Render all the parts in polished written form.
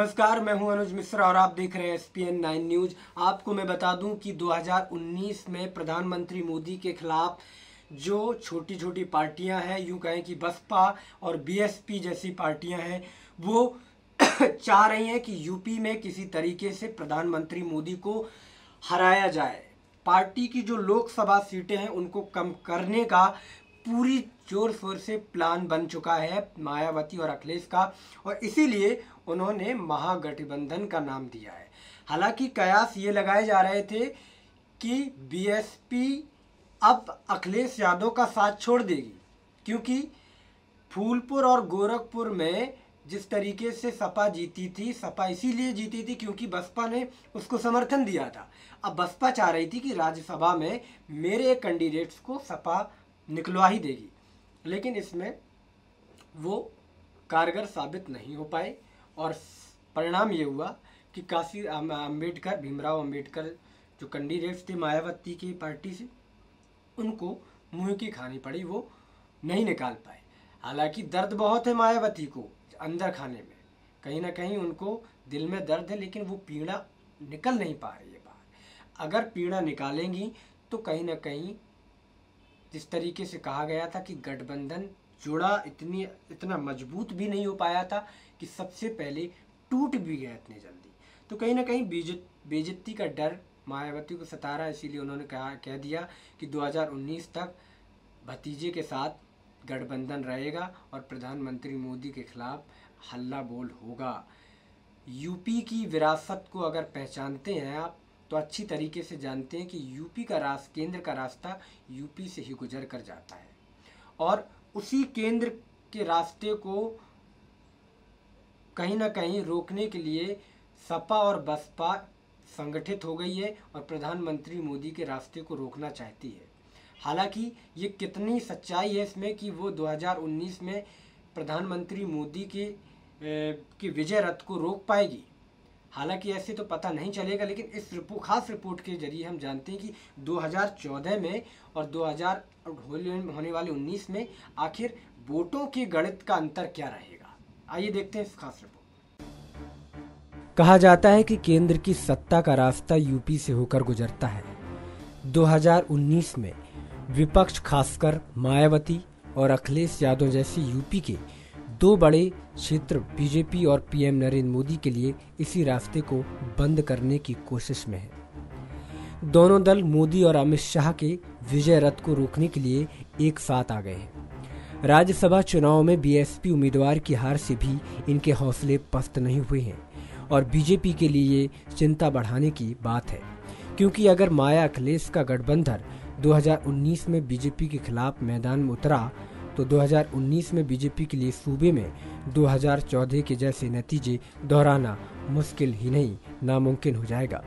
नमस्कार, मैं हूं अनुज मिश्रा और आप देख रहे हैं SPN 9 न्यूज। आपको मैं बता दूं कि 2019 में प्रधानमंत्री मोदी के खिलाफ जो छोटी छोटी पार्टियां हैं, यूं कहें कि बसपा और BSP जैसी पार्टियां हैं, वो चाह रही हैं कि यूपी में किसी तरीके से प्रधानमंत्री मोदी को हराया जाए। पार्टी की जो लोकसभा सीटें हैं उनको कम करने का पूरी जोर शोर से प्लान बन चुका है मायावती और अखिलेश का, और इसीलिए उन्होंने महागठबंधन का नाम दिया है। हालांकि कयास ये लगाए जा रहे थे कि BSP अब अखिलेश यादव का साथ छोड़ देगी, क्योंकि फूलपुर और गोरखपुर में जिस तरीके से सपा जीती थी, सपा इसीलिए जीती थी क्योंकि बसपा ने उसको समर्थन दिया था। अब बसपा चाह रही थी कि राज्यसभा में मेरे कैंडिडेट्स को सपा निकलवा ही देगी, लेकिन इसमें वो कारगर साबित नहीं हो पाए और परिणाम ये हुआ कि काशी अम्बेडकर, भीमराव अम्बेडकर जो कैंडिडेट्स थे मायावती की पार्टी से, उनको मुंह की खानी पड़ी, वो नहीं निकाल पाए। हालांकि दर्द बहुत है मायावती को अंदर खाने में, कहीं ना कहीं उनको दिल में दर्द है, लेकिन वो पीड़ा निकल नहीं पा रही है बाहर। अगर पीड़ा निकालेंगी तो कहीं ना कहीं, जिस तरीके से कहा गया था कि गठबंधन जुड़ा इतना मजबूत भी नहीं हो पाया था कि सबसे पहले टूट भी गया इतनी जल्दी, तो कहीं ना कहीं बेइज्जती का डर मायावती को सता रहा है। इसीलिए उन्होंने कह दिया कि 2019 तक भतीजे के साथ गठबंधन रहेगा और प्रधानमंत्री मोदी के खिलाफ हल्ला बोल होगा। यूपी की विरासत को अगर पहचानते हैं आप तो अच्छी तरीके से जानते हैं कि यूपी का केंद्र का रास्ता यूपी से ही गुजर कर जाता है, और उसी केंद्र के रास्ते को कहीं ना कहीं रोकने के लिए सपा और बसपा संगठित हो गई है और प्रधानमंत्री मोदी के रास्ते को रोकना चाहती है। हालांकि ये कितनी सच्चाई है इसमें कि वो 2019 में प्रधानमंत्री मोदी के विजय रथ को रोक पाएगी, हालांकि ऐसे तो पता नहीं चलेगा, लेकिन इस खास रिपोर्ट के जरिए हम जानते हैं कि 2014 में और 2000 होने वाले 19 में आखिर वोटों के गणित का अंतर क्या रहेगा। आइए देखते हैं इस खास रिपोर्ट। कहा जाता है कि केंद्र की सत्ता का रास्ता यूपी से होकर गुजरता है। 2019 में विपक्ष, खासकर मायावती और अखिलेश यादव जैसे यूपी के दो बड़े क्षेत्र बीजेपी और PM नरेंद्र मोदी के लिए इसी रास्ते को बंद करने की कोशिश में है। दोनों दल मोदी और अमित शाह के विजय रथ को रोकने के लिए एक साथ आ गए हैं। राज्यसभा चुनाव में BSP उम्मीदवार की हार से भी इनके हौसले पस्त नहीं हुए हैं और बीजेपी के लिए ये चिंता बढ़ाने की बात है, क्योंकि अगर माया अखिलेश का गठबंधन 2019 में बीजेपी के खिलाफ मैदान में उतरा तो 2019 में बीजेपी के लिए सूबे में 2014 के जैसे नतीजे दोहराना मुश्किल ही नहीं, नामुमकिन हो जाएगा।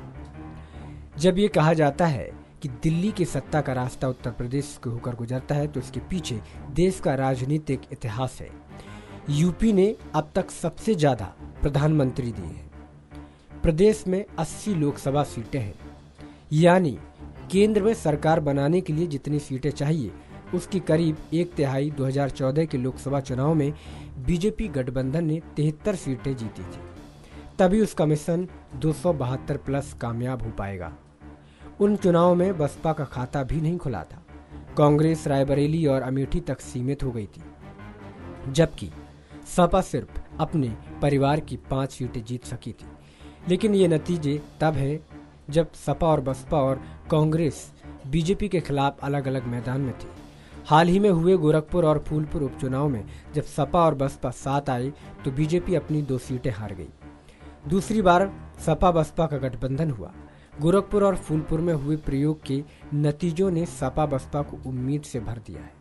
जब ये कहा जाता है कि दिल्ली की सत्ता का रास्ता उत्तर प्रदेश के होकर गुजरता है, तो इसके पीछे देश का राजनीतिक इतिहास है। यूपी ने अब तक सबसे ज्यादा प्रधानमंत्री दिए हैं। प्रदेश में 80 लोकसभा सीटें हैं, यानी केंद्र में सरकार बनाने के लिए जितनी सीटें चाहिए उसकी करीब 1/3 2014 के लोकसभा चुनाव में बीजेपी गठबंधन ने 73 सीटें जीती थी, तभी उसका मिशन 272 प्लस कामयाब हो पाएगा। उन चुनावों में बसपा का खाता भी नहीं खुला था। कांग्रेस रायबरेली और अमेठी तक सीमित हो गई थी, जबकि सपा सिर्फ अपने परिवार की 5 सीटें जीत सकी थी। लेकिन ये नतीजे तब है जब सपा और बसपा और कांग्रेस बीजेपी के खिलाफ अलग अलग मैदान में थे। हाल ही में हुए गोरखपुर और फूलपुर उपचुनाव में जब सपा और बसपा साथ आए तो बीजेपी अपनी 2 सीटें हार गई। दूसरी बार सपा बसपा का गठबंधन हुआ। गोरखपुर और फूलपुर में हुए प्रयोग के नतीजों ने सपा बसपा को उम्मीद से भर दिया है।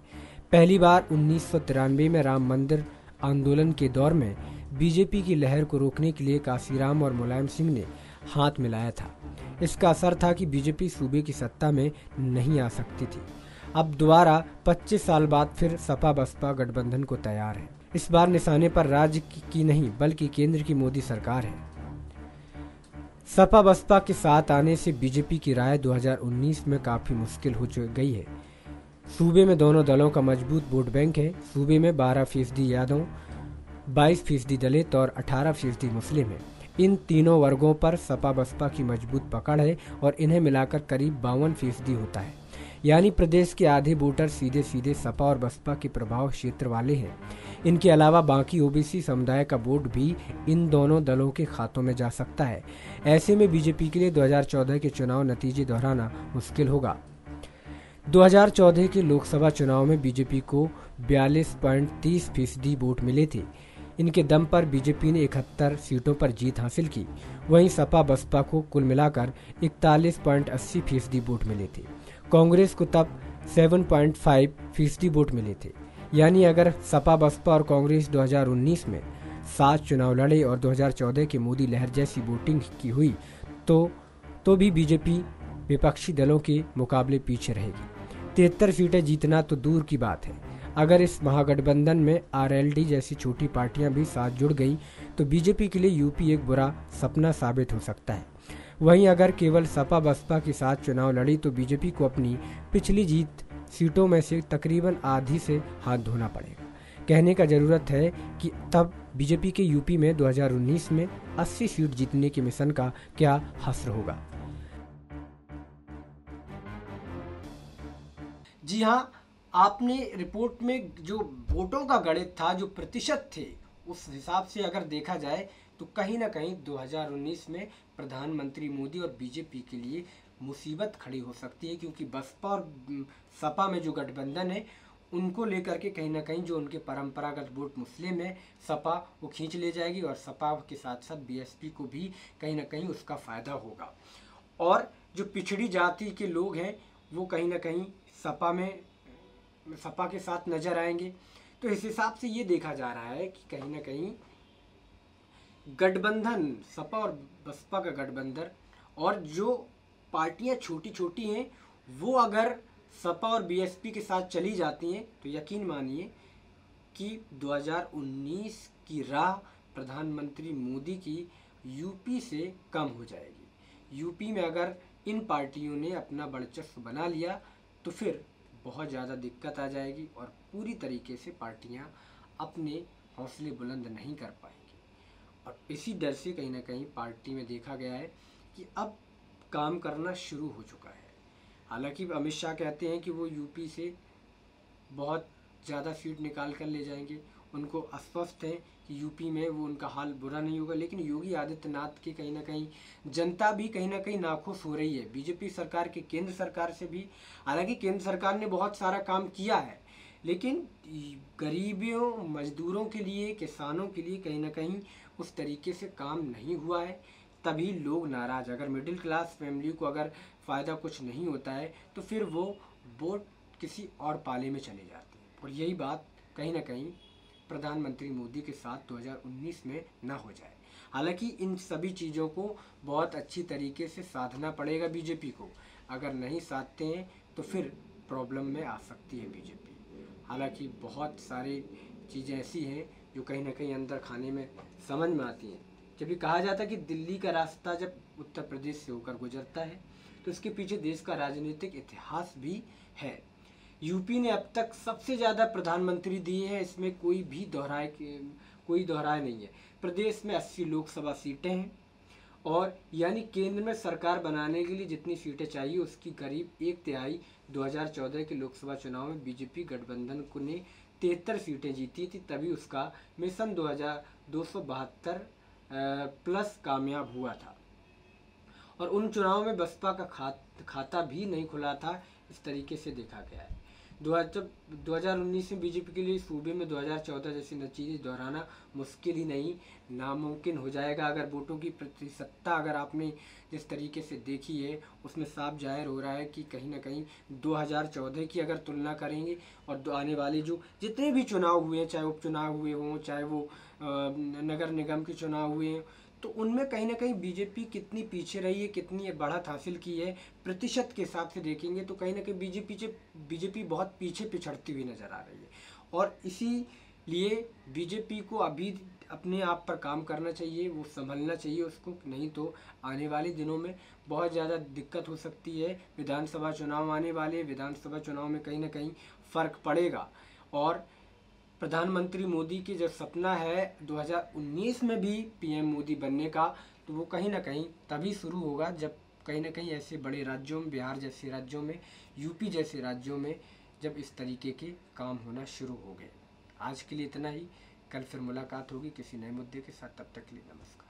पहली बार 1993 में राम मंदिर आंदोलन के दौर में बीजेपी की लहर को रोकने के लिए काशीराम और मुलायम सिंह ने हाथ मिलाया था। इसका असर था कि बीजेपी सूबे की सत्ता में नहीं आ सकती थी। अब दोबारा 25 साल बाद फिर सपा बसपा गठबंधन को तैयार है। इस बार निशाने पर राज्य की नहीं बल्कि केंद्र की मोदी सरकार है। सपा बसपा के साथ आने से बीजेपी की राय 2019 में काफी मुश्किल हो गई है। सूबे में दोनों दलों का मजबूत वोट बैंक है। सूबे में 12% यादव, 22% दलित और 18% मुस्लिम है। इन तीनों वर्गों पर सपा बसपा की मजबूत पकड़ है और इन्हें मिलाकर करीब 52% होता है। यानी प्रदेश के आधे वोटर सीधे सीधे सपा और बसपा के प्रभाव क्षेत्र वाले हैं। इनके अलावा बाकी ओबीसी समुदाय का वोट भी इन दोनों दलों के खातों में जा सकता है। ऐसे में बीजेपी के लिए 2014 के चुनाव नतीजे दोहराना मुश्किल होगा। 2014 के लोकसभा चुनाव में बीजेपी को 42.30% वोट मिले थे। इनके दम पर बीजेपी ने 71 सीटों पर जीत हासिल की। वहीं सपा बसपा को कुल मिलाकर 41.80% वोट मिले थे। कांग्रेस को तब 7.5% वोट मिले थे। यानी अगर सपा बसपा और कांग्रेस 2019 में 7 चुनाव लड़े और 2014 के मोदी लहर जैसी वोटिंग की हुई तो भी बीजेपी विपक्षी दलों के मुकाबले पीछे रहेगी। 73 सीटें जीतना तो दूर की बात है। अगर इस महागठबंधन में आरएलडी जैसी छोटी पार्टियां भी साथ जुड़ गई तो बीजेपी के लिए यूपी एक बुरा सपना साबित हो सकता है। वहीं अगर केवल सपा बसपा के साथ चुनाव लड़ी तो बीजेपी को अपनी पिछली जीत सीटों में से तकरीबन आधी से हाथ धोना पड़ेगा। कहने का जरूरत है कि तब बीजेपी के यूपी में 2019 में 80 सीट जीतने के मिशन का क्या हश्र होगा। जी हाँ, आपने रिपोर्ट में जो वोटों का गणित था, जो प्रतिशत थे, उस हिसाब से अगर देखा जाए तो कहीं ना कहीं 2019 में प्रधानमंत्री मोदी और बीजेपी के लिए मुसीबत खड़ी हो सकती है, क्योंकि बसपा और सपा में जो गठबंधन है उनको लेकर के कहीं ना कहीं जो उनके परंपरागत वोट मुस्लिम है, सपा वो खींच ले जाएगी और सपा के साथ साथ बीएसपी को भी कहीं ना कहीं उसका फ़ायदा होगा। और जो पिछड़ी जाति के लोग हैं वो कहीं ना कहीं सपा के साथ नजर आएंगे। तो इस हिसाब से ये देखा जा रहा है कि कहीं ना कहीं गठबंधन, सपा और बसपा का गठबंधन और जो पार्टियां छोटी छोटी हैं वो अगर सपा और बीएसपी के साथ चली जाती हैं तो यकीन मानिए कि 2019 की राह प्रधानमंत्री मोदी की यूपी से कम हो जाएगी। यूपी में अगर इन पार्टियों ने अपना वर्चस्व बना लिया तो फिर बहुत ज़्यादा दिक्कत आ जाएगी और पूरी तरीके से पार्टियां अपने हौसले बुलंद नहीं कर पाएंगी। और इसी डर से कहीं ना कहीं पार्टी में देखा गया है कि अब काम करना शुरू हो चुका है। हालांकि अमित शाह कहते हैं कि वो यूपी से बहुत ज़्यादा सीट निकाल कर ले जाएंगे, उनको आश्वस्त है कि यूपी में वो उनका हाल बुरा नहीं होगा। लेकिन योगी आदित्यनाथ की कहीं ना कहीं जनता भी कहीं ना कहीं नाखुश हो रही है बीजेपी सरकार के, केंद्र सरकार से भी। हालांकि केंद्र सरकार ने बहुत सारा काम किया है, लेकिन गरीबों, मजदूरों के लिए, किसानों के लिए कहीं ना कहीं उस तरीके से काम नहीं हुआ है। तभी लोग नाराज़। अगर मिडिल क्लास फैमिली को अगर फ़ायदा कुछ नहीं होता है तो फिर वो वोट किसी और पाले में चले जाते हैं। और यही बात कहीं ना कहीं प्रधानमंत्री मोदी के साथ 2019 में ना हो जाए। हालांकि इन सभी चीज़ों को बहुत अच्छी तरीके से साधना पड़ेगा बीजेपी को। अगर नहीं साधते हैं तो फिर प्रॉब्लम में आ सकती है बीजेपी। हालांकि बहुत सारी चीज़ें ऐसी हैं जो कहीं ना कहीं अंदर खाने में समझ में आती हैं। जब ये कहा जाता है कि दिल्ली का रास्ता जब उत्तर प्रदेश से होकर गुजरता है तो इसके पीछे देश का राजनीतिक इतिहास भी है। यूपी ने अब तक सबसे ज़्यादा प्रधानमंत्री दिए हैं, इसमें कोई दोहराए नहीं है। प्रदेश में 80 लोकसभा सीटें हैं और यानी केंद्र में सरकार बनाने के लिए जितनी सीटें चाहिए उसकी करीब 1/3 2014 के लोकसभा चुनाव में बीजेपी गठबंधन को ने 73 सीटें जीती थी, तभी उसका मिशन 272 प्लस कामयाब हुआ था। और उन चुनावों में बसपा का खाता भी नहीं खुला था, इस तरीके से देखा गया है। 2019 में बीजेपी के लिए सूबे में 2014 जैसे नतीजे दोहराना मुश्किल ही नहीं, नामुमकिन हो जाएगा। अगर वोटों की प्रतिशतता अगर आपने जिस तरीके से देखी है उसमें साफ जाहिर हो रहा है कि कहीं ना कहीं 2014 की अगर तुलना करेंगे और आने वाले जो जितने भी चुनाव हुए हैं, चाहे उपचुनाव हुए हों, चाहे वो नगर निगम के चुनाव हुए हैं, तो उनमें कहीं ना कहीं बीजेपी कितनी पीछे रही है, कितनी बढ़त हासिल की है, प्रतिशत के हिसाब से देखेंगे तो कहीं ना कहीं बीजेपी बहुत पीछे पिछड़ती हुई नज़र आ रही है। और इसीलिए बीजेपी को अभी अपने आप पर काम करना चाहिए, वो संभलना चाहिए उसको, नहीं तो आने वाले दिनों में बहुत ज़्यादा दिक्कत हो सकती है। विधानसभा चुनाव आने वाले, विधानसभा चुनाव में कहीं ना कहीं फ़र्क पड़ेगा और प्रधानमंत्री मोदी की जो सपना है 2019 में भी पीएम मोदी बनने का, तो वो कहीं ना कहीं तभी शुरू होगा जब कहीं ना कहीं ऐसे बड़े राज्यों में, बिहार जैसे राज्यों में, यूपी जैसे राज्यों में जब इस तरीके के काम होना शुरू हो गए। आज के लिए इतना ही। कल फिर मुलाकात होगी किसी नए मुद्दे के साथ। तब तक के लिए नमस्कार।